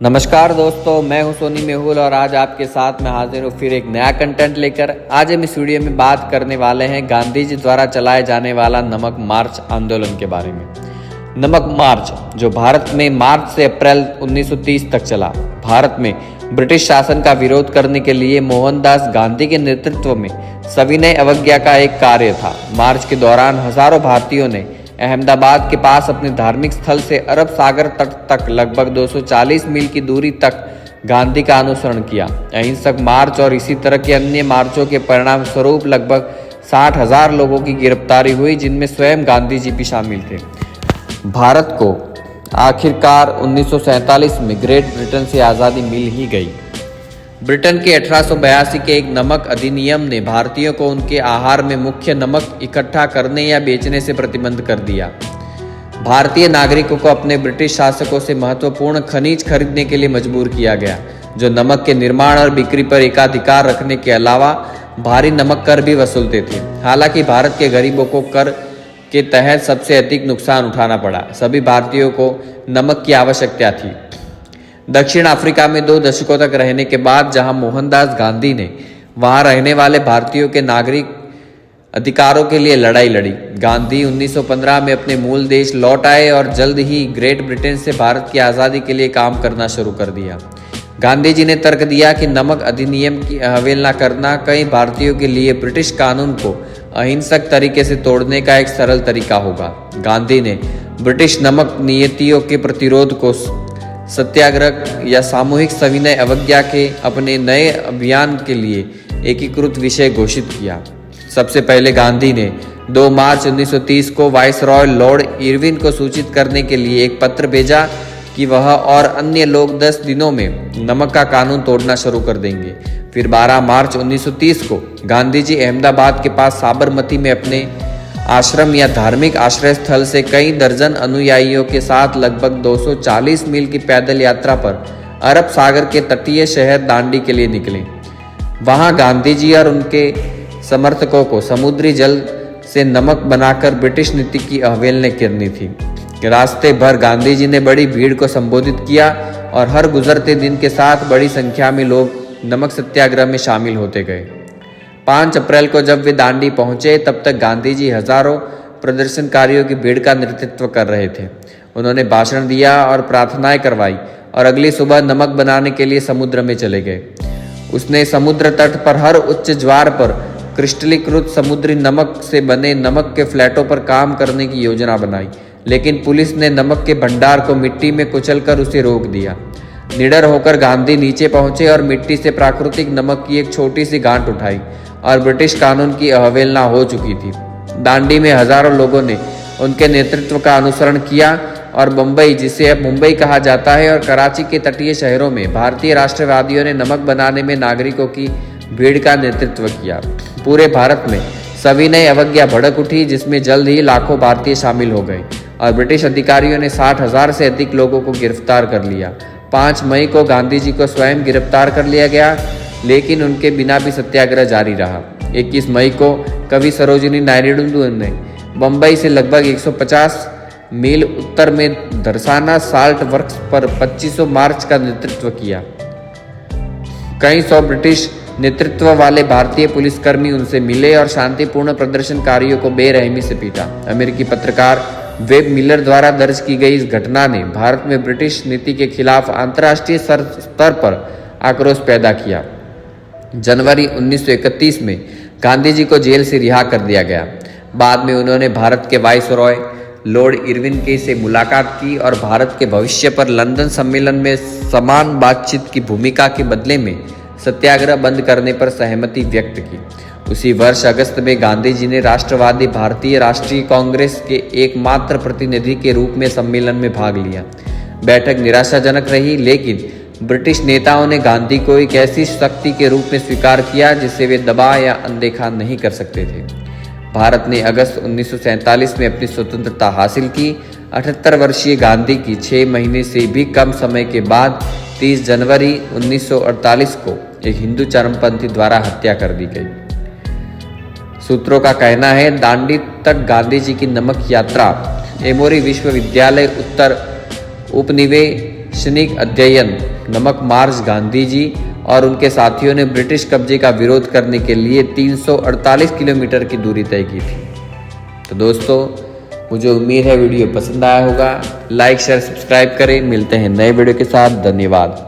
नमस्कार दोस्तों, मैं हूं सोनी मेहुल और आज आपके साथ मैं हाजिर हूं फिर एक नया कंटेंट लेकर। आज हम इस वीडियो में बात करने वाले हैं गांधी जी द्वारा चलाए जाने वाला नमक मार्च आंदोलन के बारे में। नमक मार्च जो भारत में मार्च से अप्रैल 1930 तक चला, भारत में ब्रिटिश शासन का विरोध करने के लिए मोहनदास गांधी के नेतृत्व में सविनय अवज्ञा का एक कार्य था। मार्च के दौरान हजारों भारतीयों ने अहमदाबाद के पास अपने धार्मिक स्थल से अरब सागर तट तक लगभग 240 मील की दूरी तक गांधी का अनुसरण किया। अहिंसक मार्च और इसी तरह के अन्य मार्चों के परिणाम स्वरूप लगभग 60,000 लोगों की गिरफ्तारी हुई, जिनमें स्वयं गांधी जी भी शामिल थे। भारत को आखिरकार 1947 में ग्रेट ब्रिटेन से आज़ादी मिल ही गई। ब्रिटेन के 1882 के एक नमक अधिनियम ने भारतीयों को उनके आहार में मुख्य नमक इकट्ठा करने या बेचने से प्रतिबंध कर दिया। भारतीय नागरिकों को अपने ब्रिटिश शासकों से महत्वपूर्ण खनिज खरीदने के लिए मजबूर किया गया, जो नमक के निर्माण और बिक्री पर एकाधिकार रखने के अलावा भारी नमक कर भी वसूलते थे। हालांकि भारत के गरीबों को कर के तहत सबसे अधिक नुकसान उठाना पड़ा। सभी भारतीयों को नमक की आवश्यकता थी। दक्षिण अफ्रीका में 2 दशकों तक रहने के बाद जहां मोहनदास गांधी ने वहां रहने वाले भारतीयों के नागरिक अधिकारों के लिए लड़ाई लड़ी, गांधी 1915 में अपने मूल देश लौट आए और जल्द ही ग्रेट ब्रिटेन से भारत की आज़ादी के लिए काम करना शुरू कर दिया। गांधी जी ने तर्क दिया कि नमक अधिनियम की अवहेलना करना कई भारतीयों के लिए ब्रिटिश कानून को अहिंसक तरीके से तोड़ने का एक सरल तरीका होगा। गांधी ने ब्रिटिश नमक नीतियों के प्रतिरोध को सत्याग्रह या सामूहिक सविनय अवज्ञा के अपने नए अभियान के लिए एकीकृत विषय घोषित किया। सबसे पहले गांधी ने 2 मार्च 1930 को वाइसरॉय लॉर्ड इरविन को सूचित करने के लिए एक पत्र भेजा कि वह और अन्य लोग 10 दिनों में नमक का कानून तोड़ना शुरू कर देंगे। फिर 12 मार्च 1930 को गांधी जी अहमदाबाद के पास साबरमती में अपने आश्रम या धार्मिक आश्रय स्थल से कई दर्जन अनुयायियों के साथ लगभग 240 मील की पैदल यात्रा पर अरब सागर के तटीय शहर दांडी के लिए निकले। वहां गांधी जी और उनके समर्थकों को समुद्री जल से नमक बनाकर ब्रिटिश नीति की अवहेलना करनी थी। रास्ते भर गांधी जी ने बड़ी भीड़ को संबोधित किया और हर गुजरते दिन के साथ बड़ी संख्या में लोग नमक सत्याग्रह में शामिल होते गए। 5 अप्रैल को जब वे दांडी पहुंचे, तब तक गांधी जी हजारों प्रदर्शनकारियों की भीड़ का नेतृत्व कर रहे थे। उन्होंने भाषण दिया और प्रार्थनाएं करवाई और अगली सुबह नमक बनाने के लिए समुद्र में चले गए। उसने समुद्र तट पर हर उच्च ज्वार पर क्रिस्टलीकृत समुद्री नमक से बने नमक के फ्लैटों पर काम करने की योजना बनाई, लेकिन पुलिस ने नमक के भंडार को मिट्टी में कुचलकर उसे रोक दिया। निडर होकर गांधी नीचे पहुंचे और मिट्टी से प्राकृतिक नमक की एक छोटी सी गांठ उठाई और ब्रिटिश कानून की अवहेलना हो चुकी थी। दांडी में हजारों लोगों ने उनके नेतृत्व का अनुसरण किया और बम्बई, जिसे अब मुंबई कहा जाता है, और कराची के तटीय शहरों में भारतीय राष्ट्रवादियों ने नमक बनाने में नागरिकों की भीड़ का नेतृत्व किया। पूरे भारत में सविनय अवज्ञा भड़क उठी, जिसमें जल्द ही लाखों भारतीय शामिल हो गए और ब्रिटिश अधिकारियों ने 60,000 से अधिक लोगों को गिरफ्तार कर लिया। 5 मई को गांधी जी को स्वयं गिरफ्तार कर लिया गया, लेकिन उनके बिना भी सत्याग्रह जारी रहा। 21 मई को कवि सरोजिनी नायडू ने बम्बई से लगभग 150 मील उत्तर में दरसाना साल्ट वर्क्स पर 2500 मार्च का नेतृत्व किया। कई 100 ब्रिटिश नेतृत्व वाले भारतीय पुलिसकर्मी उनसे मिले और शांतिपूर्ण प्रदर्शनकारियों को बेरहमी से पीटा। अमेरिकी पत्रकार वेब मिलर द्वारा दर्ज की गई इस घटना ने भारत में ब्रिटिश नीति के खिलाफ अंतर्राष्ट्रीय स्तर पर आक्रोश पैदा किया। जनवरी 1931 में गांधी जी को जेल से रिहा कर दिया गया। बाद में उन्होंने भारत के वाइसरॉय लॉर्ड इरविन के से मुलाकात की और भारत के भविष्य पर लंदन सम्मेलन में समान बातचीत की भूमिका के बदले में सत्याग्रह बंद करने पर सहमति व्यक्त की। उसी वर्ष अगस्त में गांधी जी ने राष्ट्रवादी भारतीय राष्ट्रीय कांग्रेस के एकमात्र प्रतिनिधि के रूप में सम्मेलन में भाग लिया। बैठक निराशाजनक रही, लेकिन ब्रिटिश नेताओं ने गांधी को एक ऐसी शक्ति के रूप में स्वीकार किया जिसे वे दबा या अनदेखा नहीं कर सकते थे। भारत ने अगस्त 1947 में अपनी स्वतंत्रता हासिल की। 78 वर्षीय गांधी की 6 महीने से भी कम समय के बाद 30 जनवरी 1948 को एक हिंदू चरमपंथी द्वारा हत्या कर दी गई। सूत्रों का कहना है, दांडी तक गांधी जी की नमक यात्रा एमोरी विश्वविद्यालय उत्तर उपनिवेश शैक्षणिक अध्ययन नमक मार्च गांधी जी और उनके साथियों ने ब्रिटिश कब्जे का विरोध करने के लिए 348 किलोमीटर की दूरी तय की थी। तो दोस्तों, मुझे उम्मीद है वीडियो पसंद आया होगा। लाइक शेयर सब्सक्राइब करें। मिलते हैं नए वीडियो के साथ। धन्यवाद।